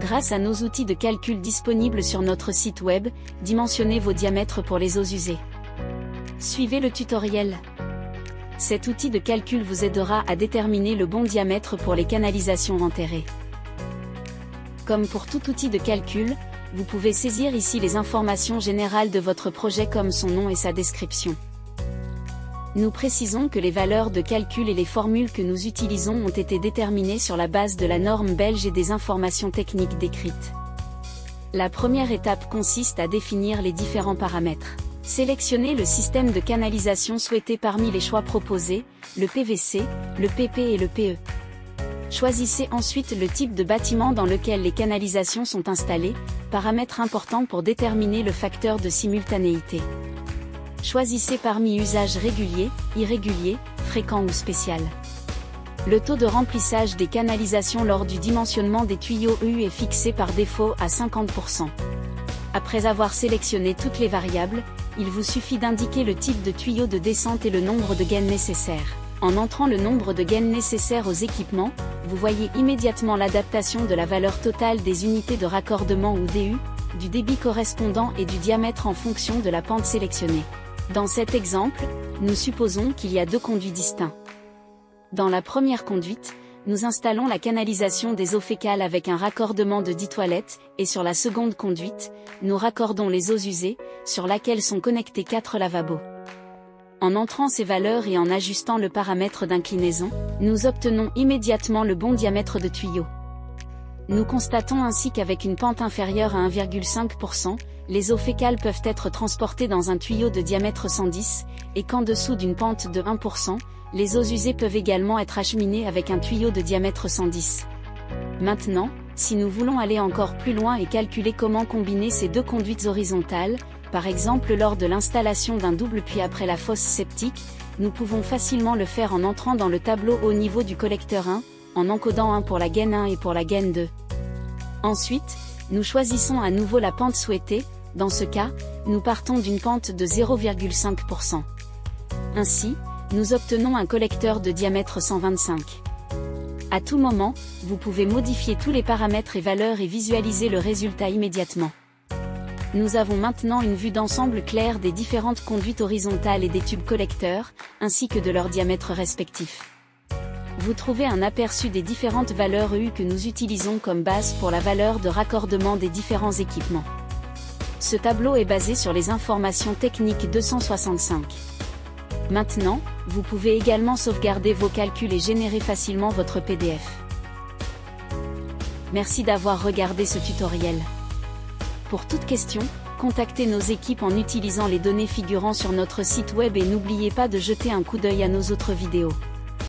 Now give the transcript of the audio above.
Grâce à nos outils de calcul disponibles sur notre site web, dimensionnez vos diamètres pour les eaux usées. Suivez le tutoriel. Cet outil de calcul vous aidera à déterminer le bon diamètre pour les canalisations enterrées. Comme pour tout outil de calcul, vous pouvez saisir ici les informations générales de votre projet comme son nom et sa description. Nous précisons que les valeurs de calcul et les formules que nous utilisons ont été déterminées sur la base de la norme belge et des informations techniques décrites. La première étape consiste à définir les différents paramètres. Sélectionnez le système de canalisation souhaité parmi les choix proposés, le PVC, le PP et le PE. Choisissez ensuite le type de bâtiment dans lequel les canalisations sont installées, paramètre important pour déterminer le facteur de simultanéité. Choisissez parmi usage régulier, irrégulier, fréquent ou spécial. Le taux de remplissage des canalisations lors du dimensionnement des tuyaux EU est fixé par défaut à 50%. Après avoir sélectionné toutes les variables, il vous suffit d'indiquer le type de tuyau de descente et le nombre de gaines nécessaires. En entrant le nombre de gaines nécessaires aux équipements, vous voyez immédiatement l'adaptation de la valeur totale des unités de raccordement ou DU, du débit correspondant et du diamètre en fonction de la pente sélectionnée. Dans cet exemple, nous supposons qu'il y a deux conduits distincts. Dans la première conduite, nous installons la canalisation des eaux fécales avec un raccordement de 10 toilettes, et sur la seconde conduite, nous raccordons les eaux usées, sur laquelle sont connectés 4 lavabos. En entrant ces valeurs et en ajustant le paramètre d'inclinaison, nous obtenons immédiatement le bon diamètre de tuyau. Nous constatons ainsi qu'avec une pente inférieure à 1,5%, les eaux fécales peuvent être transportées dans un tuyau de diamètre 110, et qu'en dessous d'une pente de 1%, les eaux usées peuvent également être acheminées avec un tuyau de diamètre 110. Maintenant, si nous voulons aller encore plus loin et calculer comment combiner ces deux conduites horizontales, par exemple lors de l'installation d'un double puits après la fosse septique, nous pouvons facilement le faire en entrant dans le tableau au niveau du collecteur 1, en encodant 1 pour la gaine 1 et pour la gaine 2. Ensuite, nous choisissons à nouveau la pente souhaitée, dans ce cas, nous partons d'une pente de 0,5%. Ainsi, nous obtenons un collecteur de diamètre 125. À tout moment, vous pouvez modifier tous les paramètres et valeurs et visualiser le résultat immédiatement. Nous avons maintenant une vue d'ensemble claire des différentes conduites horizontales et des tubes collecteurs, ainsi que de leurs diamètres respectifs. Vous trouvez un aperçu des différentes valeurs EU que nous utilisons comme base pour la valeur de raccordement des différents équipements. Ce tableau est basé sur les informations techniques 265. Maintenant, vous pouvez également sauvegarder vos calculs et générer facilement votre PDF. Merci d'avoir regardé ce tutoriel. Pour toute question, contactez nos équipes en utilisant les données figurant sur notre site web et n'oubliez pas de jeter un coup d'œil à nos autres vidéos.